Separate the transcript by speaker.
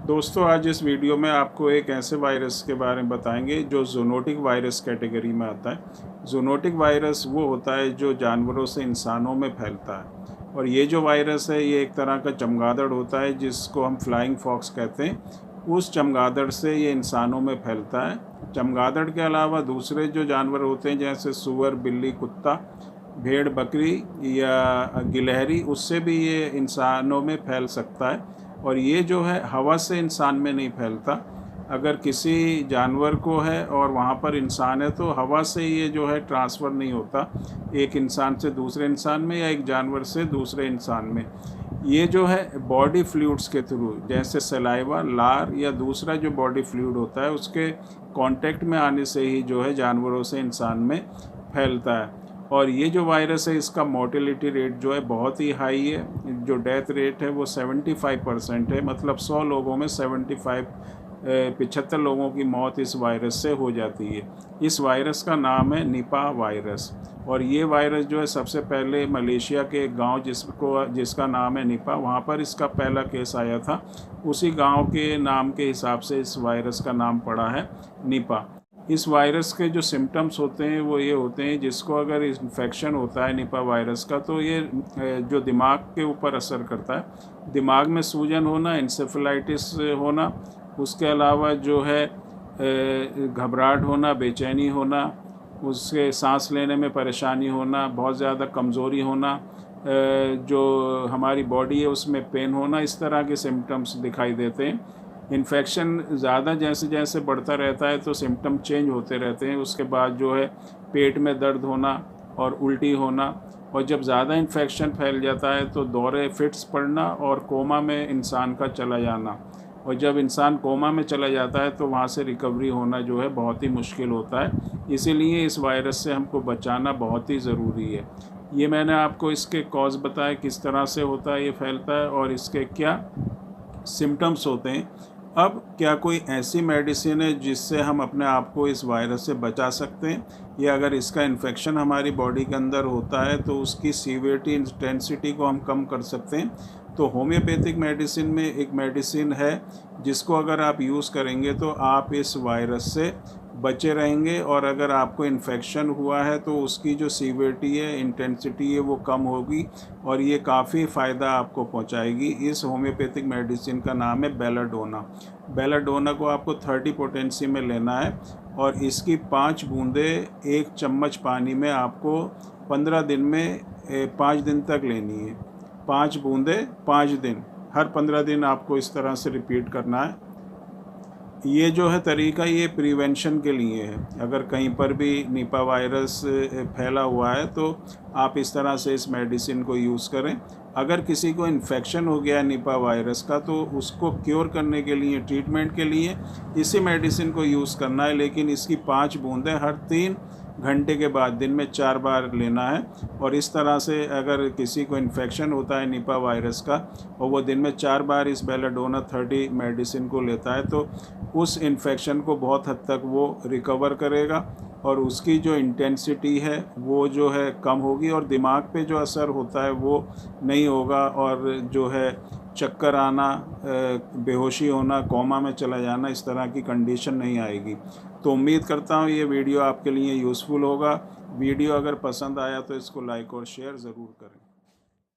Speaker 1: दोस्तों, आज इस वीडियो में आपको एक ऐसे वायरस के बारे में बताएंगे जो ज़ूनोटिक वायरस कैटेगरी में आता है। ज़ूनोटिक वायरस वो होता है जो जानवरों से इंसानों में फैलता है, और ये जो वायरस है ये एक तरह का चमगादड़ होता है जिसको हम फ्लाइंग फॉक्स कहते हैं। उस चमगादड़ से ये इंसानों में फैलता है। चमगादड़ के अलावा दूसरे जो जानवर होते हैं जैसे सूअर, बिल्ली, कुत्ता, भेड़, बकरी या गिलहरी, उससे भी ये इंसानों में फैल सकता है। और ये जो है हवा से इंसान में नहीं फैलता। अगर किसी जानवर को है और वहाँ पर इंसान है तो हवा से ये जो है ट्रांसफ़र नहीं होता एक इंसान से दूसरे इंसान में या एक जानवर से दूसरे इंसान में। ये जो है बॉडी फ्लूइड्स के थ्रू, जैसे सलाइवा, लार या दूसरा जो बॉडी फ्लूइड होता है उसके कांटेक्ट में आने से ही जो है जानवरों से इंसान में फैलता है। और ये जो वायरस है इसका मोर्टेलिटी रेट जो है बहुत ही हाई है। जो डेथ रेट है वो 75% है, मतलब 100 लोगों में 75 लोगों की मौत इस वायरस से हो जाती है। इस वायरस का नाम है निपाह वायरस, और ये वायरस जो है सबसे पहले मलेशिया के एक गाँव जिसका नाम है निपाह, वहाँ पर इसका पहला केस आया था। उसी गाँव के नाम के हिसाब से इस वायरस का नाम पड़ा है निपाह। इस वायरस के जो सिम्टम्स होते हैं वो ये होते हैं, जिसको अगर इन्फेक्शन होता है निपाह वायरस का तो ये जो दिमाग के ऊपर असर करता है, दिमाग में सूजन होना, इंसेफेलाइटिस होना, उसके अलावा जो है घबराहट होना, बेचैनी होना, उसके सांस लेने में परेशानी होना, बहुत ज़्यादा कमज़ोरी होना, जो हमारी बॉडी है उसमें पेन होना, इस तरह के सिम्टम्स दिखाई देते हैं। इन्फेक्शन ज़्यादा जैसे जैसे बढ़ता रहता है तो सिम्टम चेंज होते रहते हैं। उसके बाद जो है पेट में दर्द होना और उल्टी होना, और जब ज़्यादा इन्फेक्शन फैल जाता है तो दौरे, फिट्स पड़ना और कोमा में इंसान का चला जाना। और जब इंसान कोमा में चला जाता है तो वहाँ से रिकवरी होना जो है बहुत ही मुश्किल होता है। इसीलिए इस वायरस से हमको बचाना बहुत ही ज़रूरी है। ये मैंने आपको इसके कॉज बताए, किस तरह से होता है, ये फैलता है और इसके क्या सिम्टम्स होते हैं। अब क्या कोई ऐसी मेडिसिन है जिससे हम अपने आप को इस वायरस से बचा सकते हैं, या अगर इसका इन्फेक्शन हमारी बॉडी के अंदर होता है तो उसकी सीवियरिटी, इंटेंसिटी को हम कम कर सकते हैं? तो होम्योपैथिक मेडिसिन में एक मेडिसिन है जिसको अगर आप यूज़ करेंगे तो आप इस वायरस से बचे रहेंगे, और अगर आपको इन्फेक्शन हुआ है तो उसकी जो सीवियरिटी है, इंटेंसिटी है, वो कम होगी और ये काफ़ी फ़ायदा आपको पहुंचाएगी। इस होम्योपैथिक मेडिसिन का नाम है बेलाडोना। बेलाडोना को आपको 30 पोटेंसी में लेना है, और इसकी 5 बूंदें 1 चम्मच पानी में आपको 15 दिन में 5 दिन तक लेनी है। 5 बूंदें 5 दिन, हर 15 दिन आपको इस तरह से रिपीट करना है। ये जो है तरीका, ये प्रिवेंशन के लिए है। अगर कहीं पर भी निपाह वायरस फैला हुआ है तो आप इस तरह से इस मेडिसिन को यूज़ करें। अगर किसी को इन्फेक्शन हो गया निपाह वायरस का तो उसको क्योर करने के लिए, ट्रीटमेंट के लिए इसी मेडिसिन को यूज़ करना है, लेकिन इसकी 5 बूंदें हर 3 घंटे के बाद दिन में 4 बार लेना है। और इस तरह से अगर किसी को इन्फेक्शन होता है निपाह वायरस का और वो दिन में 4 बार इस बेलाडोना 30 मेडिसिन को लेता है तो उस इन्फेक्शन को बहुत हद तक वो रिकवर करेगा, और उसकी जो इंटेंसिटी है वो जो है कम होगी, और दिमाग पे जो असर होता है वो नहीं होगा, और जो है चक्कर आना, बेहोशी होना, कोमा में चला जाना, इस तरह की कंडीशन नहीं आएगी। तो उम्मीद करता हूँ ये वीडियो आपके लिए यूज़फुल होगा। वीडियो अगर पसंद आया तो इसको लाइक और शेयर ज़रूर करें।